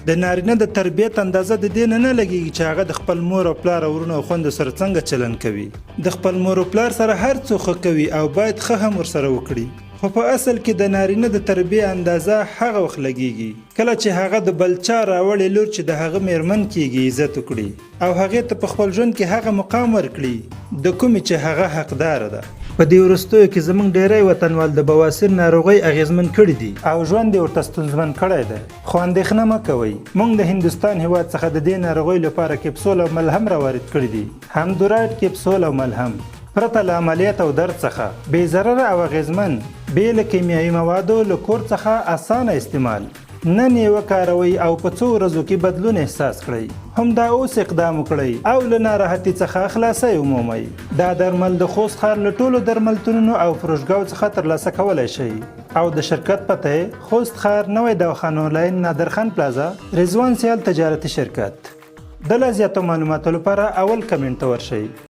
د نارینه د تربیت اندازه د دې نه لګیږي چې هغه د خپل مور او پلار او ورونو او خویندو سره څنګه چلند کوي. د خپل مور او پلار سره هر څه ښه کوي او باید ښه هم ورسره وکړي. خو په اصل کې د نارینه د تربیه اندازه هغه وخت لګیږي کله چې هغه د بل چا راوړې لور چې د هغه میرمن کیږي عزت وکړي او هغې ته په خپل ژوند کې هغه مقام ورکړي د کومې چې هغه حقدار ده. په دې وروستیو کې زموږ ډیری وطنوال د بواسیر ناروغۍ اغیزمن کړي دي او ژوند یې ورته ستونزمن کړی دی. خو اندېښنه مه کوئ، موږ د هندوستان هیواد څخه د دې ناروغۍ لپاره کپسول او ملهم راوارد کړي دي. همدورایډ کپسول او ملهم پرته له عملیات او درد څخه بې ضرره او اغیزمن، بې له کیمیاوي موادو له کور څخه اسانه استعمال. نن یې وکاروئ او په څو ورځو کې بدلون احساس کړئ. همدا اوس اقدام وکړئ او له ناراحتي څخه خلاصی ومومئ. دا درمل د خوست ښار له ټولو درملتونونو او فروشګاو څخه ترلاسه کولی شئ او د شرکت پته یې خوست ښار نوی دواخانو لاین نادرخان پلازا رضوان سیال تجارتي شرکت. د لا زیاتو معلوماتو لپاره اول کمنټ ته ورشئ.